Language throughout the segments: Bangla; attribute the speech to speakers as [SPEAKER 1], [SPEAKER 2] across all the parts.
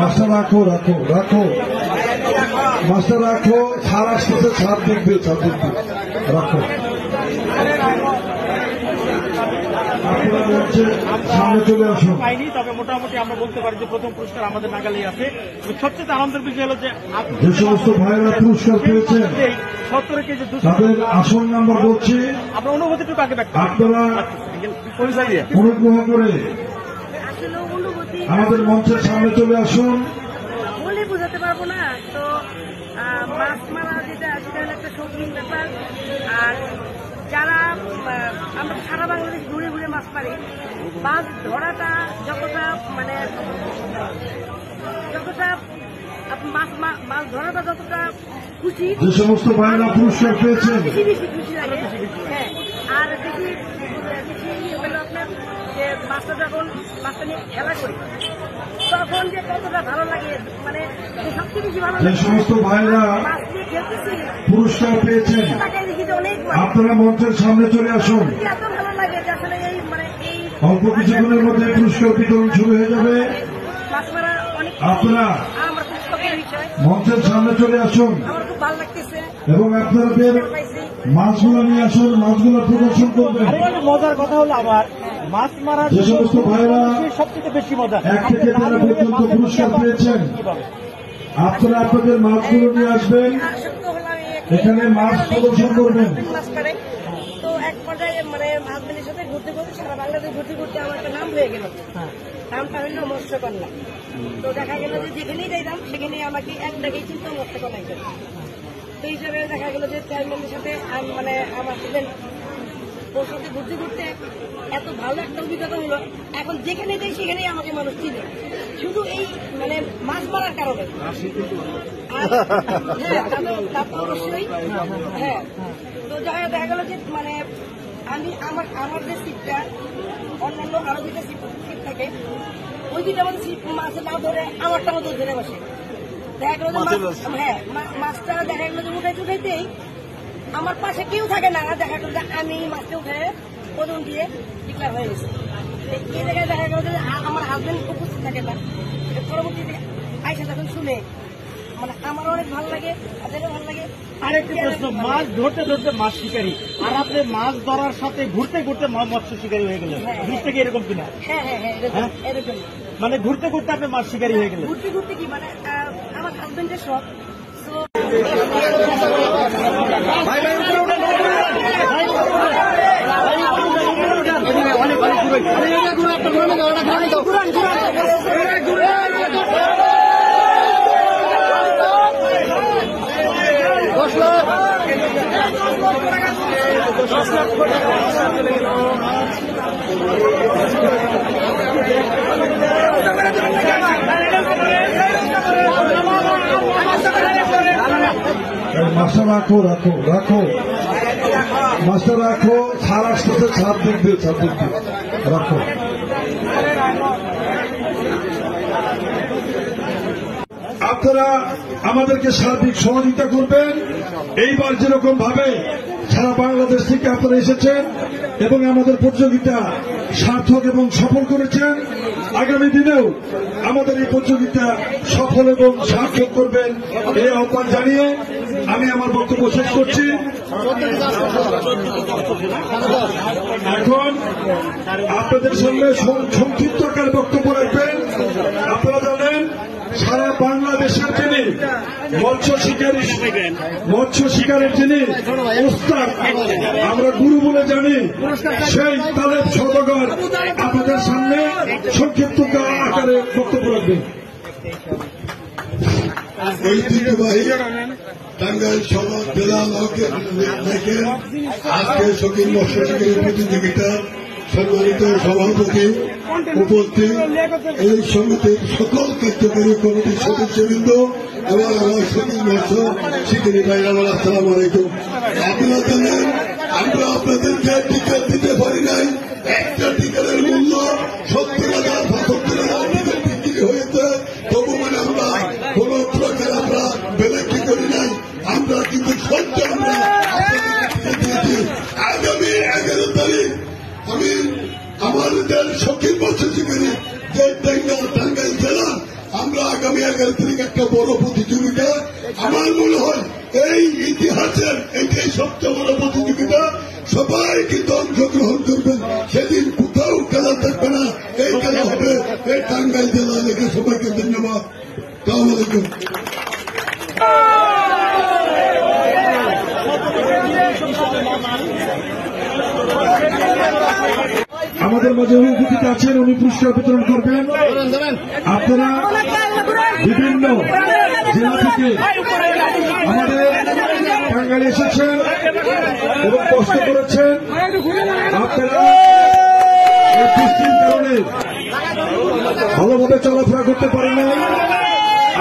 [SPEAKER 1] মাস্টার রাখো রাখো রাখো মাস্টার রাখো, ছাড় আসতেছে, ছাড় দেখবে, ছাড় দেখবে, রাখো। সামনে চলে আসুন।
[SPEAKER 2] পাইনি, তবে মোটামুটি আমরা বলতে পারি যে প্রথম পুরস্কার আমাদের নাগালেই আছে। সবচেয়ে আনন্দের বিষয় হলো যে
[SPEAKER 1] যে সমস্ত ভাইয়েরা পুরস্কার পেয়েছেন
[SPEAKER 2] 70 কেজি
[SPEAKER 1] তাদের আসন নাম্বার বলছি,
[SPEAKER 2] আমরা অনুভূতিটুকু আগে ব্যক্ত
[SPEAKER 1] আপনারা অনুগ্রহ করে আমাদের মঞ্চের সামনে চলে আসুন।
[SPEAKER 3] বলে বোঝাতে পারবো না তো, মাছ মারা যেটা সেটা হলো একটা শৌখিন ব্যাপার। আর যারা আমরা সারা বাংলাদেশ ঘুরে ঘুরে মাছ মারি, মাছ ধরাটা যতটা মানে মাছ ধরাটা যতটা খুশি,
[SPEAKER 1] যে সমস্ত ভাইয়েরা পুরস্কার পেয়েছেন
[SPEAKER 3] বেশি বেশি খুশি লাগে। হ্যাঁ, আর বেশি হলো আপনার যে মাছটা যখন মাছটা নিয়ে খেলা করি তখন যে কতটা ভালো লাগে, মানে সবচেয়ে বেশি ভালো
[SPEAKER 1] যে
[SPEAKER 3] লাগে।
[SPEAKER 1] সমস্ত ভাইয়েরা
[SPEAKER 3] মাছ নিয়ে খেলতেছি
[SPEAKER 1] পুরস্কার পেয়েছেন
[SPEAKER 3] তাকে দেখি যে অনেক
[SPEAKER 1] আপনারা মঞ্চের সামনে চলে আসুন।
[SPEAKER 3] এত ভালো লাগে যে আসলে এই মানে এই
[SPEAKER 1] অল্প কিছুক্ষণের মধ্যে পুরস্কার বিতরণ শুরু হয়ে যাবে।
[SPEAKER 3] মাছ মারা অনেক
[SPEAKER 1] আপনারা
[SPEAKER 3] আমার খুব শখের বিষয়,
[SPEAKER 1] মঞ্চের সামনে চলে আসুন
[SPEAKER 3] আমার খুব ভালো লাগতেছে।
[SPEAKER 1] এবং আপনাদের
[SPEAKER 3] পাইছি
[SPEAKER 1] মাছগুলো নিয়ে আসুন, মাছগুলো প্রদর্শন করবেন।
[SPEAKER 2] আরেকটা মজার কথা হলো আমার মাছ মারার
[SPEAKER 1] যে সমস্ত ভাইয়েরা
[SPEAKER 2] সবচেয়ে বেশি মজা
[SPEAKER 1] 1 থেকে 13 পর্যন্ত পুরস্কার পেয়েছেন আপনারা আপনাদের মাছগুলো নিয়ে আসবেন,
[SPEAKER 3] আসক্ত হলাম
[SPEAKER 1] এখানে মাছ প্রদর্শন করবেন।
[SPEAKER 3] মাছ মারে তো এক পর্যায়ে মানে হাজবেন্ডের সাথে ঘুরতে ঘুরতে সারা বাংলাদেশ ঘুরতে ঘুরতে আমার একটা নাম হয়ে গেল। নামটা হইল মৎস্যকন্যা। তো দেখা গেল যে যেখানেই যাইতাম সেখানেই আমাকে একটাকেই চিন্তা মৎস্যকন্যা একজন। তো হিসাবে দেখা গেল যে চেয়ারম্যানের সাথে মানে আমার হাজবেন্ড ওর সাথে ঘুরতে ঘুরতে এত ভালো একটা অভিজ্ঞতা হলো, এখন যেখানে যাই সেখানেই আমাকে মানুষ চিনে, শুধু এই মানে মাছ মারার কারণে। হ্যাঁ, তা তো অবশ্যই। হ্যাঁ, তো দেখা গেল যে মানে আমি আমার যে সিটটা অন্যান্য আরো দুইটা সিট থাকে, ওই দুইটা মধ্যে সিট মাছে না ধরে আমারটা মধ্যে ধরে বসে। দেখা গেল যে হ্যাঁ মাছটা দেখা গেল যে উঠাইতেই আমার পাশে কেউ থাকে না, দেখা গেল যে আমি মাছটা উঠে ওজন দিয়ে ডিক্লার হয়ে গেছে। এই জায়গায় দেখা গেল যে আমার হাজবেন্ড উপস্থিত থাকে না, পরবর্তীতে আইসা যখন শুনে মানে আমার অনেক ভালো লাগে, তাদেরও ভালো লাগে।
[SPEAKER 2] আরেকটি প্রশ্ন, মাছ ধরতে ধরতে মাছ শিকারী আর আপনি মাছ ধরার সাথে ঘুরতে ঘুরতে মৎস্য শিকারী হয়ে গেলেন, ঘুরতে কি এরকম কিনা?
[SPEAKER 3] হ্যাঁ হ্যাঁ হ্যাঁ, এরকম
[SPEAKER 2] মানে ঘুরতে ঘুরতে আপনি মাছ শিকারী হয়ে গেলেন।
[SPEAKER 3] ঘুরতে ঘুরতে কি মানে আমার হাজবেন্ডের শখ।
[SPEAKER 1] মাস্টার রাখো রাখো রাখো মাস্টার রাখো, ছাড় আসতেছে, ছাড় দেখবে, ছাড় দেখবে, রাখো। আপনারা আমাদেরকে সার্বিক সহযোগিতা করবেন। এইবার যেরকম ভাবে সারা বাংলাদেশ থেকে আপনারা এসেছেন এবং আমাদের প্রতিযোগিতা সার্থক এবং সফল করেছেন। আগামী দিনেও আমাদের এই প্রতিযোগিতা সফল এবং সার্থক করবেন এই আহ্বান জানিয়ে আমি আমার বক্তব্য শেষ করছি। এখন আপনাদের সঙ্গে সংক্ষিপ্ত আকার বক্তব্য রাখবেন। আপনারা জানেন সারা বাংলাদেশের যিনি মৎস্য শিকারের যিনি উস্তাদ, আমরা গুরু বলে জানি, সেই তালেব সওদাগর আপনাদের সামনে সংক্ষিপ্ত আকারে বক্তব্য রাখবেন।
[SPEAKER 4] ঐতিহ্যবাহী টাঙ্গাইল সদর জেলা দেখেন আজকে শৌখিন মৎস্য শিকারী প্রতিযোগিতার সম্মানিত সভাপতি উপস্থিত, এই সমিতির সকল কার্যকরী কমিটির সদস্যবৃন্দ এবং আমার শৌখিন মৎস্য শিকারী ভাইরা, আসসালাম আলাইকুম। আপনারা জানেন আমরা আপনাদেরকে টিকিট দিতে পারি নাই। একটা টিকিটের মূল্য 70,000 বা 70,000 টিকিট বিক্রি হয়েছে, তবু মানে আমরা কোন প্রকার আমরা বেলেকি করি নাই। আমরা কিন্তু সত্য আমরা দিয়েছি। আগামী 11 তারিখ আমি আমাদের শৌখিন মৎস্য শিকারী যে টাঙ্গাইল জেলা, আমরা আগামী 11 তারিখ একটা বড় প্রতিযোগিতা, আমার মনে হয় এই ইতিহাসের এইটাই সবচেয়ে বড় প্রতিযোগিতা, সবাই কিন্তু অংশগ্রহণ করবেন। সেদিন কোথাও খেলা থাকবে না, এই খেলা হবে এই টাঙ্গাইল জেলা লেগে। সবাইকে ধন্যবাদ। আসসালামু আলাইকুম।
[SPEAKER 1] আমাদের মাঝে উপস্থিত আছেন, উনি পুরস্কার বিতরণ করবেন। আপনারা বিভিন্ন জেলা থেকে আমাদের টাঙ্গাইলে এসেছেন এবং কষ্ট করেছেন। আপনারা এই বৃষ্টির কারণে ভালোভাবে চলাফেরা করতে পারি নাই,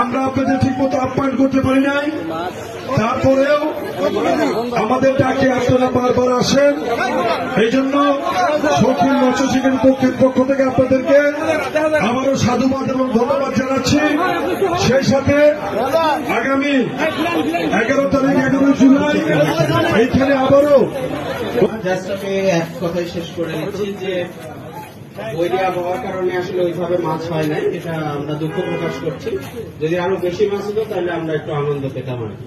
[SPEAKER 1] আমরা আপনাদের ঠিকমতো আপ্যায়ন করতে পারি নাই। তারপরেও আমাদের ডাকে আপনারা বারবার আসেন। এই জন্য শৌখিন মৎস্য শিকারী পক্ষ থেকে আপনাদেরকে আবারও সাধুবাদ এবং ধন্যবাদ জানাচ্ছি। সেই সাথে আগামী 11 তারিখ 11 জুলাই এইখানে আবারও
[SPEAKER 5] এক কথাই শেষ করে দিচ্ছি যে বৈরিয়া হওয়ার কারণে আসলে ওইভাবে মাছ হয় নাই, এটা আমরা দুঃখ প্রকাশ করছি। যদি আরো বেশি মাছ হতো তাহলে আমরা একটু আনন্দ পেতাম আর কি।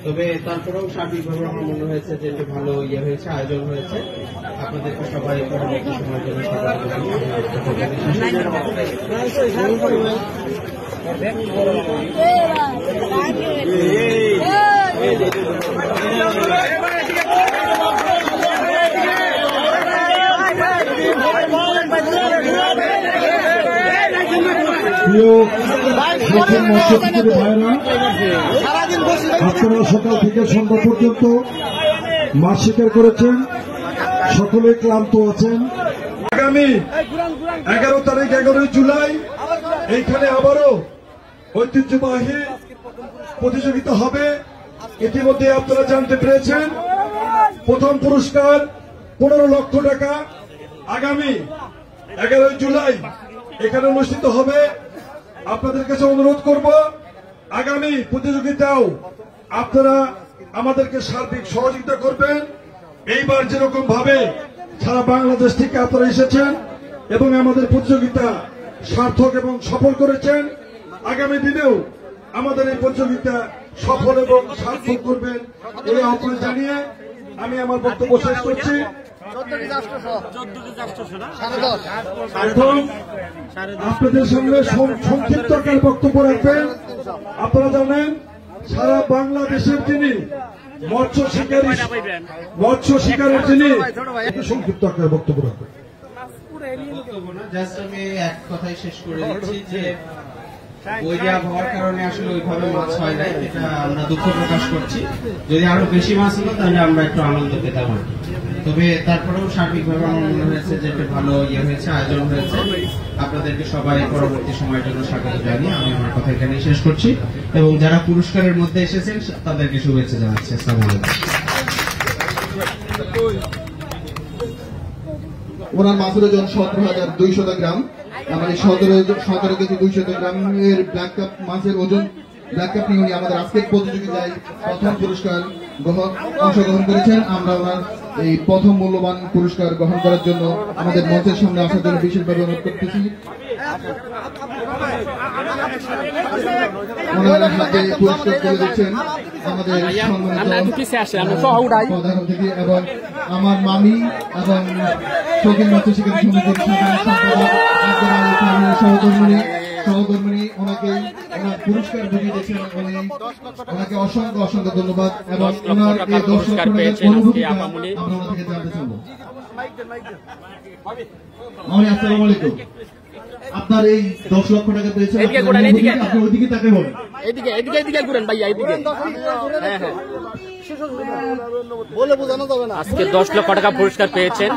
[SPEAKER 5] তবে তারপরেও সার্বিকভাবে আমার মনে হয়েছে যে একটু ভালো হয়েছে, আয়োজন হয়েছে। আপনাদেরকে সবাই পরবর্তী সময়ের জন্য
[SPEAKER 1] আপনারা সকাল থেকে সন্ধ্যা পর্যন্ত মাছ শিকার করেছেন, সকলে ক্লান্ত আছেন। আগামী 11 তারিখ 11 জুলাই এইখানে আবারও ঐতিহ্যবাহী প্রতিযোগিতা হবে। ইতিমধ্যে আপনারা জানতে পেরেছেন প্রথম পুরস্কার 15 লক্ষ টাকা আগামী 11 জুলাই এখানে অনুষ্ঠিত হবে। আপনাদের কাছে অনুরোধ করব আগামী প্রতিযোগিতাও আপনারা আমাদেরকে সার্বিক সহযোগিতা করবেন। এইবার যেরকম ভাবে সারা বাংলাদেশ থেকে আপনারা এসেছেন এবং আমাদের প্রতিযোগিতা সার্থক এবং সফল করেছেন, আগামী দিনেও আমাদের এই প্রতিযোগিতা সফল এবং সার্থক করবেন এই আহ্বান জানিয়ে আমি আমার বক্তব্য শেষ করছি। এখন আপনাদের সামনে সংক্ষিপ্ত আকার বক্তব্য রাখবেন। আপনারা জানেন সারা বাংলাদেশের যিনি মৎস্য শিকারের যিনি সংক্ষিপ্ত আকার বক্তব্য রাখবেন।
[SPEAKER 5] আমি এক কথাই শেষ করে দিচ্ছি যে বৈরিয়া হওয়ার কারণে আসলে ওইভাবে মাছ হয় নাই, এটা আমরা দুঃখ প্রকাশ করছি। যদি আরো বেশি মাছ হতো তাহলে আমরা একটু আনন্দ পেতাম আর কি। তবে তারপরেও সার্বিকভাবে আমার মনে হয়েছে যে একটু ভালো হয়েছে, আয়োজন হয়েছে। আপনাদেরকে সবাই পরবর্তী সময়ের জন্য স্বাগত জানিয়ে আমি আমার কথা এখানে শেষ করছি এবং যারা পুরস্কারের মধ্যে এসেছেন তাদেরকে শুভেচ্ছা জানাচ্ছি। আসসালামু আলাইকুম।
[SPEAKER 6] ওনার মাছের ওজন 17,200 গ্রাম, মানে 17 কেজি 200 গ্রামের ব্ল্যাক কাপ মাছের ওজন ব্ল্যাক ক্যাপ নিয়ে উনি আমাদের আজকের প্রতিযোগিতায় প্রথম পুরস্কার অংশগ্রহণ করেছেন। আমরা ওনার এই প্রথম মূল্যবান পুরস্কার গ্রহণ করার জন্য আমাদের মঞ্চের সামনে আসার জন্য বিশেষভাবে অনুরোধ করতেছি। ওনার হাতে পুরস্কার তুলে দিচ্ছেন আমাদের প্রধান অতিথি এবং আমার মামি এবং শৌখিন মৎস্য শিকারী সমিতির সহধর্মিনী ওনাকে ওনার পুরস্কার বুঝিয়ে দিয়েছেন। ওনাকে অসংখ্য অসংখ্য ধন্যবাদ এবং ওনার এই 10 লক্ষ টাকার অনুভূতিটা আমরা ওনার থেকে জানতে চাবো। আসসালামু আলাইকুম। আপনার এই 10 লক্ষ টাকা পেয়েছেন, আপনি ওইদিকে তাকে বলেন।
[SPEAKER 7] আজকে 10 লক্ষ টাকা পুরস্কার পেয়েছেন।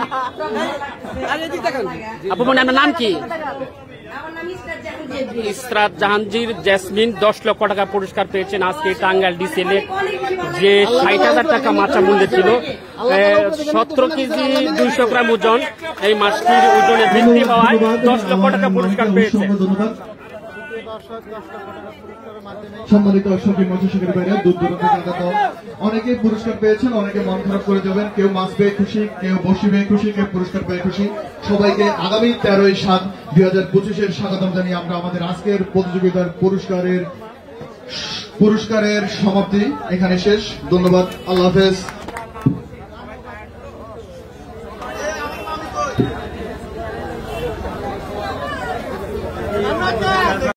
[SPEAKER 7] আপু মনে আপনার নাম কি? ইসরাত জাহাঙ্গীর জেসমিন 10 লক্ষ টাকা পুরস্কার পেয়েছেন। আজকে টাঙ্গাইল ডিসেলে যে 60,000 টাকা মাছা মূল্য ছিল, 17 কেজি 200 গ্রাম ওজন, এই মাছটির ওজনে বৃদ্ধি হওয়ায় 10 লক্ষ টাকা পুরস্কার পেয়েছেন।
[SPEAKER 6] সম্মানিত শৌখিন মৎস্য শিকারী ভাইরা, দূর দূরান্ত থেকে আগত অনেকেই পুরস্কার পেয়েছেন, অনেকে মন খারাপ করে যাবেন। কেউ মাছ পেয়ে খুশি, কেউ বসি পেয়ে খুশি, কেউ পুরস্কার পেয়ে খুশি। সবাইকে আগামী 13/7/2025 স্বাগতম জানিয়ে আমরা আমাদের আজকের প্রতিযোগিতার পুরস্কারের সমাপ্তি এখানে শেষ। ধন্যবাদ। আল্লাহ হাফেজ।